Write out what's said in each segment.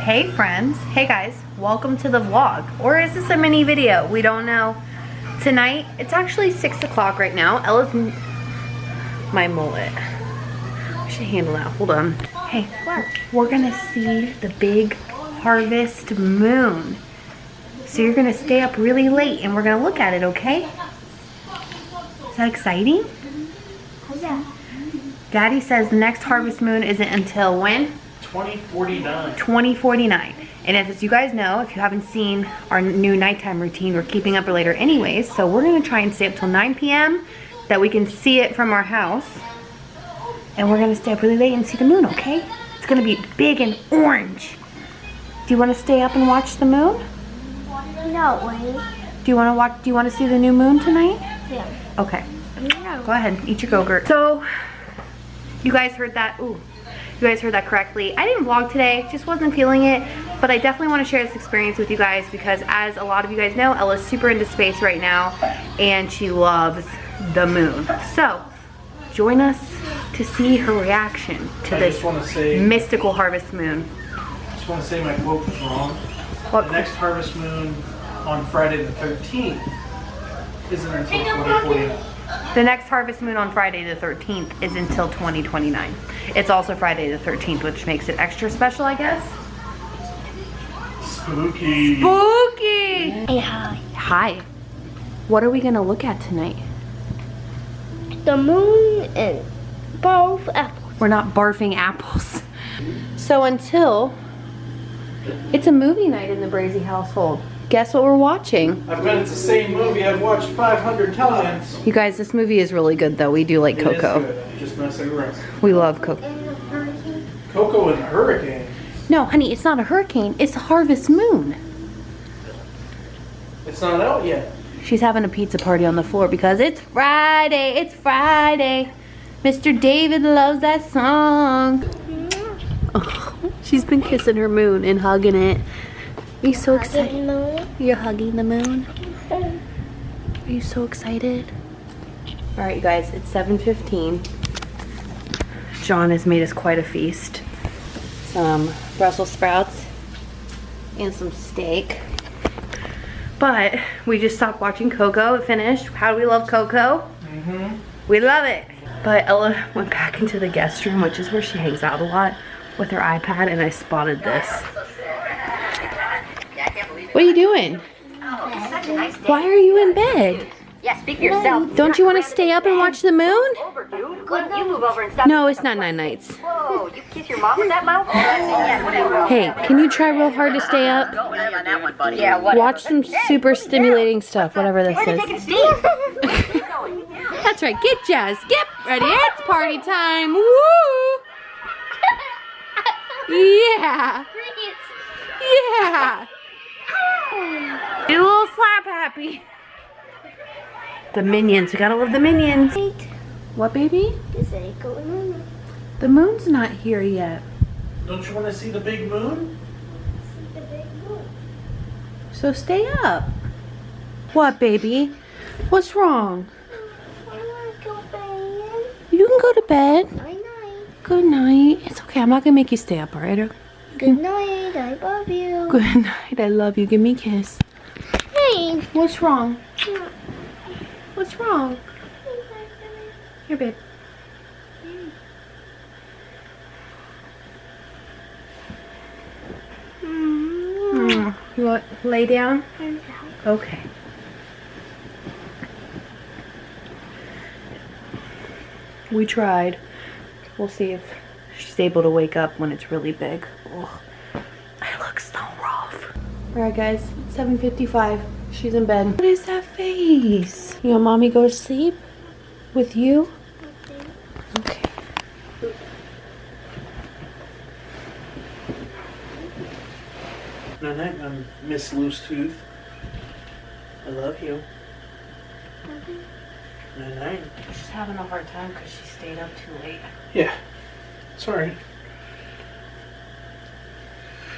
Hey friends, hey guys, welcome to the vlog. Or is this a mini video? We don't know. Tonight, it's actually 6 o'clock right now. Ella's, my mullet. I should handle that, hold on. Hey, we're gonna see the big harvest moon. So you're gonna stay up really late and we're gonna look at it, okay? Is that exciting? Yeah. Daddy says the next harvest moon isn't until when? 2049. 2049. And as you guys know, if you haven't seen our new nighttime routine, we're keeping up later anyways. So we're gonna try and stay up till 9 p.m. that we can see it from our house. And we're gonna stay up really late and see the moon, okay? It's gonna be big and orange. Do you wanna stay up and watch the moon? No, wait. Do you wanna see the new moon tonight? Yeah. Okay. No. Go ahead, eat your Go-Gurt. So, you guys heard that, you guys heard that correctly. I didn't vlog today, just wasn't feeling it, but I definitely want to share this experience with you guys because as a lot of you guys know, Ella's super into space right now and she loves the moon. So, join us to see her reaction to this mystical harvest moon. I just want to say my quote was wrong. What the next harvest moon on Friday the 13th isn't until 2040. The next harvest moon on Friday the 13th is until 2029. It's also Friday the 13th, which makes it extra special, I guess. Spooky. Spooky! Hey, hi. Hi. What are we gonna look at tonight? The moon and both apples. We're not barfing apples. So until it's a movie night in the Brazee household. Guess what we're watching? I bet it's the same movie I've watched 500 times. You guys, this movie is really good though. We do like It Coco. is good. I'm just messing around. We love Coco. Coco and Hurricane. No, honey, it's not a hurricane. It's a harvest moon. It's not out yet. She's having a pizza party on the floor because it's Friday. It's Friday. Mr. David loves that song. Oh, she's been kissing her moon and hugging it. Are you so excited? You're hugging the moon? Are you so excited? Alright you guys, it's 7:15. John has made us quite a feast. Some Brussels sprouts and some steak. But we just stopped watching Coco. It finished. How do we love Coco? We love it. But Ella went back into the guest room, which is where she hangs out a lot, with her iPad, and I spotted this. What are you doing? Why are you in bed? Yeah, speak for yourself. Don't you want to stay up and watch the moon? Couldn't you move over and stop? No, it's not 9 nights. Whoa, you kiss your mom with that mouth? Yeah, whatever. Hey, can you try real hard to stay up? Yeah, whatever. Watch some super stimulating stuff, whatever this We're is. taking steam. That's right, get jazzed, get ready, it's party time, woo! Yeah! Yeah! Do a little slap happy. The minions, we gotta love the minions. What, baby? The moon's not here yet. Don't you want to see the big moon? So stay up. What, baby? What's wrong? You can go to bed. Good night. It's okay, I'm not gonna make you stay up, alright? Good night, I love you. Good night, I love you. Give me a kiss. Hey. What's wrong? What's wrong? Here, babe. You want to lay down? Okay. We tried. We'll see if she's able to wake up when it's really big. Ugh. I look so rough. Alright guys, it's 7:55. She's in bed. What is that face? You want mommy go to sleep? With you? Okay. Night night, I'm Miss Loose Tooth. I love you. Night night. She's having a hard time because she stayed up too late. Yeah. Sorry.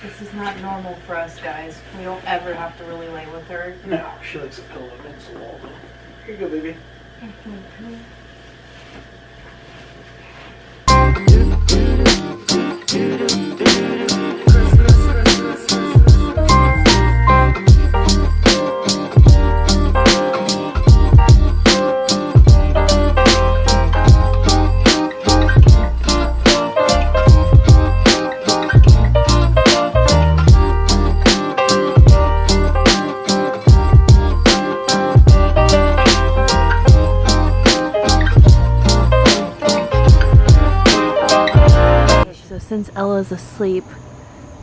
This is not normal for us guys. We don't ever have to really lay with her. No, she likes a pillow against the wall. Here you go, baby. Ella's asleep.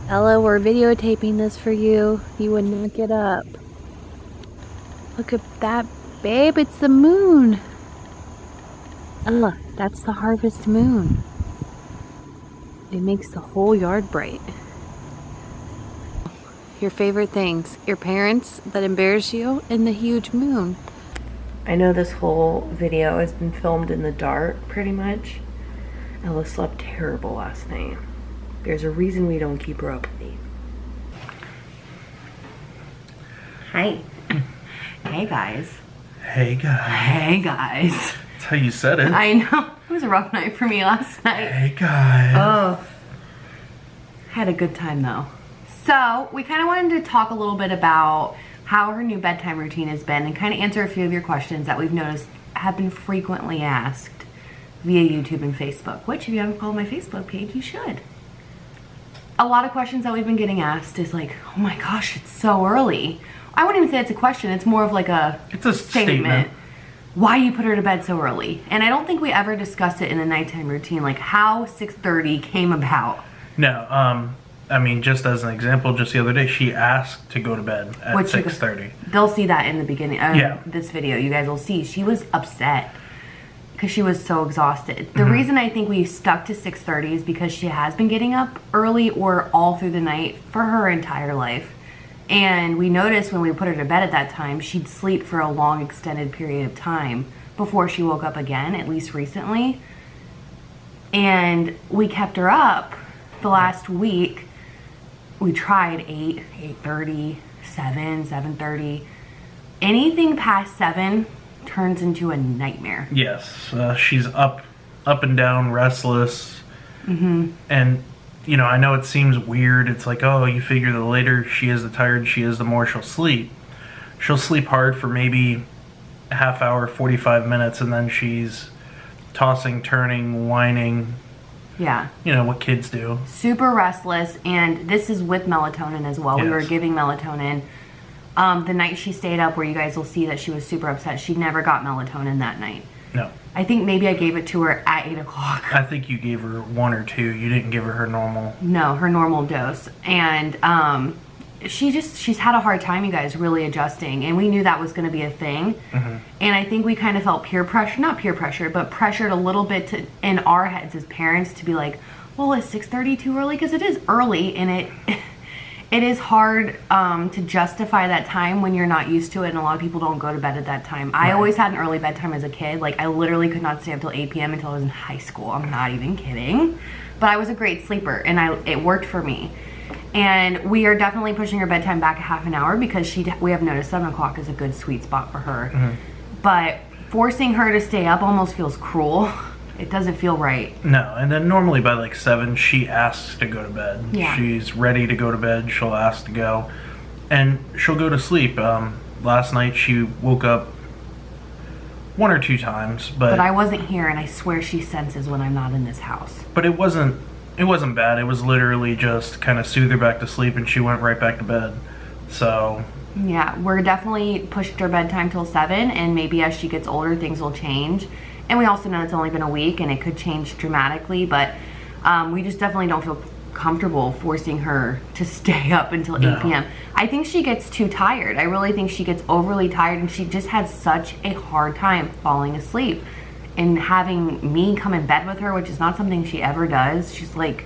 Ella, we're videotaping this for you. You would not get up. Look at that, babe. It's the moon. Ella, that's the harvest moon. It makes the whole yard bright. Your favorite things, your parents that embarrass you, and the huge moon. I know this whole video has been filmed in the dark, pretty much. Ella slept terrible last night. There's a reason we don't keep her up late. Hi. Hey guys. Hey guys. Hey guys. That's how you said it. I know. It was a rough night for me last night. Hey guys. Oh. Had a good time though. So we kind of wanted to talk a little bit about how her new bedtime routine has been and kind of answer a few of your questions that we've noticed have been frequently asked via YouTube and Facebook, which if you haven't followed my Facebook page, you should. A lot of questions that we've been getting asked is like, oh my gosh, it's so early. I wouldn't even say it's a question, it's more of like it's a statement. Why you put her to bed so early? And I don't think we ever discussed it in the nighttime routine, like how 6:30 came about. No, I mean, just as an example, just the other day, she asked to go to bed at 6:30. They'll see that in the beginning of this video. You guys will see. She was upset because she was so exhausted. The reason I think we stuck to 6:30 is because she has been getting up early or all through the night for her entire life. And we noticed when we put her to bed at that time, she'd sleep for a long extended period of time before she woke up again, at least recently. And we kept her up the last week. We tried 8, 8:30, 7, 7:30. Anything past 7 turns into a nightmare. Yes, she's up and down, restless. And, you know, I know it seems weird. It's like, oh, you figure the later she is, the tired she is, the more she'll sleep. She'll sleep hard for maybe a half hour, 45 minutes, and then she's tossing, turning, whining. Yeah. You know, what kids do. Super restless, and this is with melatonin as well. Yes. We were giving melatonin. The night she stayed up, where you guys will see that she was super upset, she never got melatonin that night. No. I think maybe I gave it to her at 8 o'clock. I think you gave her 1 or 2. You didn't give her normal. No, her normal dose. And she's had a hard time, you guys, really adjusting. And we knew that was going to be a thing. And I think we kind of felt peer pressure, not peer pressure, but pressured a little bit in our heads as parents to be like, well, is 6:30 too early? Because it is early, and it is hard to justify that time when you're not used to it, and a lot of people don't go to bed at that time. I always had an early bedtime as a kid. Like, I literally could not stay up till 8 p.m. until I was in high school. I'm not even kidding. But I was a great sleeper, and it worked for me. And we are definitely pushing her bedtime back a half an hour because we have noticed 7 o'clock is a good sweet spot for her. But forcing her to stay up almost feels cruel. It doesn't feel right. No, and then normally by like 7, she asks to go to bed. Yeah. She's ready to go to bed. She'll ask to go. And she'll go to sleep. Last night she woke up 1 or 2 times. But I wasn't here, and I swear she senses when I'm not in this house. But it wasn't bad. It was literally just kind of soothe her back to sleep, and she went right back to bed. So... yeah, we're definitely pushed her bedtime till 7, and maybe as she gets older, things will change. And we also know it's only been a week, and it could change dramatically, but we just definitely don't feel comfortable forcing her to stay up until 8 p.m. I think she gets too tired. I really think she gets overly tired, and she just had such a hard time falling asleep. And having me come in bed with her, which is not something she ever does, she's like,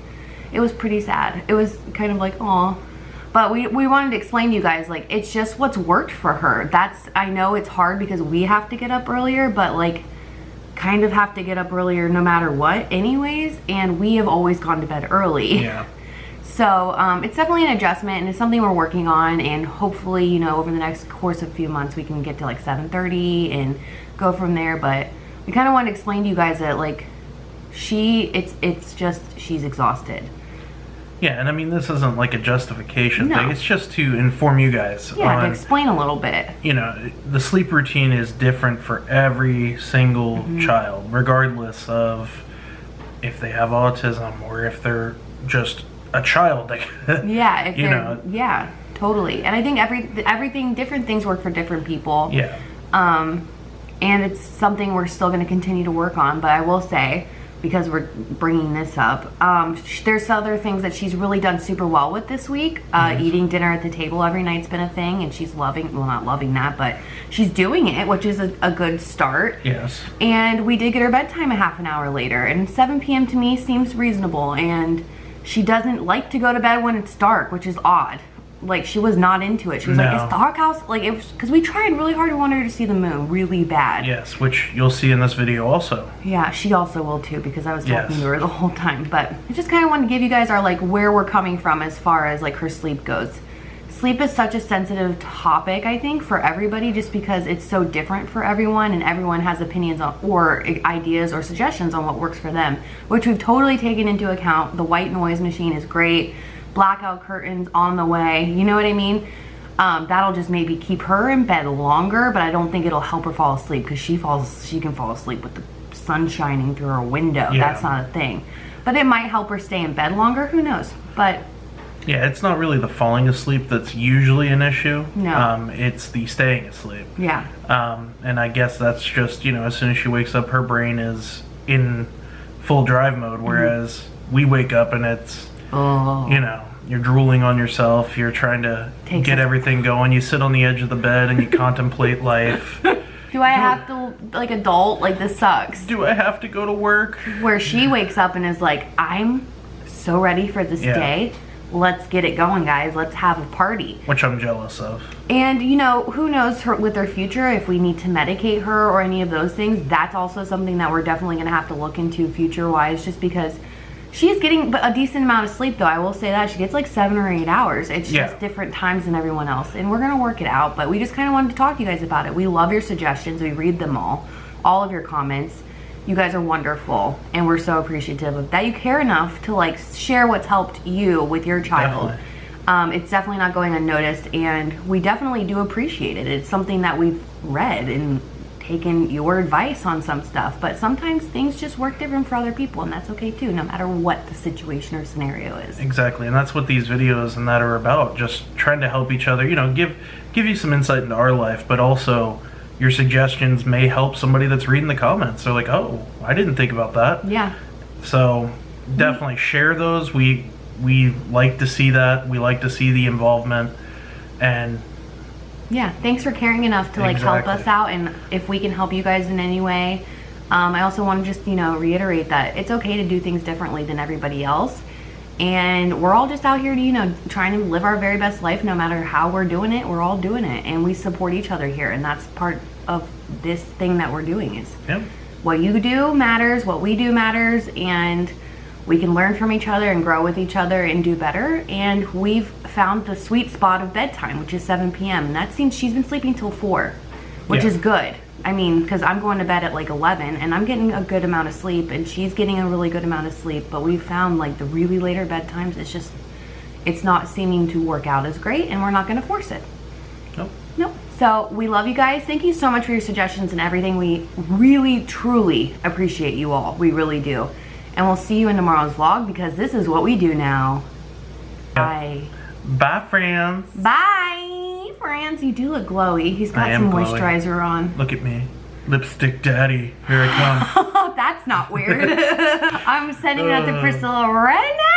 it was pretty sad. It was kind of like, aw. But we wanted to explain to you guys, like, it's just what's worked for her. I know it's hard because we have to get up earlier, but like, kind of have to get up earlier no matter what anyways, and we have always gone to bed early. Yeah. So it's definitely an adjustment, and it's something we're working on, and hopefully, you know, over the next course of a few months we can get to like 7:30 and go from there. But we kind of wanted to explain to you guys that like it's just she's exhausted. Yeah, and I mean, this isn't like a justification No. thing. It's just to inform you guys. Yeah, on, to explain a little bit. You know, the sleep routine is different for every single child, regardless of if they have autism or if they're just a child. Yeah, if you they're, know. yeah, totally. And I think everything, different things work for different people. Yeah. And it's something we're still going to continue to work on. But I will say, because we're bringing this up. There's other things that she's really done super well with this week. Eating dinner at the table every night's been a thing, and she's loving, well, not loving that, but she's doing it, which is a good start. Yes. And we did get her bedtime a half an hour later, and 7 p.m. to me seems reasonable, and she doesn't like to go to bed when it's dark, which is odd. Like, she was not into it. She was like, it's dark house. Like, it was, because we tried really hard. We wanted her to see the moon really bad. Yes, which you'll see in this video also. Yeah, she also will too, because I was talking to her the whole time. But I just kind of wanted to give you guys our, like, where we're coming from as far as, like, her sleep goes. Sleep is such a sensitive topic, I think, for everybody, just because it's so different for everyone, and everyone has opinions on, or ideas or suggestions on what works for them, which we've totally taken into account. The white noise machine is great. Blackout curtains on the way, you know what I mean? That'll just maybe keep her in bed longer, but I don't think it'll help her fall asleep, because she can fall asleep with the sun shining through her window. Yeah. That's not a thing. But it might help her stay in bed longer, who knows? But yeah, it's not really the falling asleep that's usually an issue. No. It's the staying asleep. yeah. And I guess that's just, you know, as soon as she wakes up, her brain is in full drive mode, whereas we wake up and it's, you know, you're drooling on yourself, you're trying to get everything going, you sit on the edge of the bed and you contemplate life. Do I have to, like, adult? Like, this sucks. Do I have to go to work? Where she wakes up and is like, I'm so ready for this day. Let's get it going, guys. Let's have a party. Which I'm jealous of. And, you know, who knows with her future, if we need to medicate her or any of those things. That's also something that we're definitely going to have to look into future-wise, just because she's getting a decent amount of sleep, though. I will say that. She gets like 7 or 8 hours. It's just different times than everyone else. And we're going to work it out. But we just kind of wanted to talk to you guys about it. We love your suggestions. We read them all of your comments. You guys are wonderful. And we're so appreciative of that. You care enough to, like, share what's helped you with your child. Definitely. It's definitely not going unnoticed. And we definitely do appreciate it. It's something that we've read and taken your advice on some stuff, but sometimes things just work different for other people, and that's okay too, no matter what the situation or scenario is. Exactly, and that's what these videos and that are about, just trying to help each other, you know, give you some insight into our life, but also your suggestions may help somebody that's reading the comments. They're like, oh, I didn't think about that. Yeah. So definitely share those. We like to see that. We like to see the involvement. And yeah, thanks for caring enough to, like, help us out, and if we can help you guys in any way. I also want to just, you know, reiterate that it's okay to do things differently than everybody else, and we're all just out here to, you know, trying to live our very best life. No matter how we're doing it, we're all doing it, and we support each other here, and that's part of this thing that we're doing. Is what you do matters, what we do matters, and we can learn from each other and grow with each other and do better. And we've found the sweet spot of bedtime, which is 7 p.m. And that seems she's been sleeping till 4, which is good. I mean, because I'm going to bed at like 11 and I'm getting a good amount of sleep, and she's getting a really good amount of sleep. But we've found, like, the really later bedtimes, it's not seeming to work out as great, and we're not going to force it. Nope. So we love you guys. Thank you so much for your suggestions and everything. We really, truly appreciate you all. We really do. And we'll see you in tomorrow's vlog, because this is what we do now. Bye. Bye, friends. Bye, friends. You do look glowy. He's got some moisturizer on. Look at me. Lipstick daddy. Here I come. That's not weird. I'm sending that to Priscilla right now.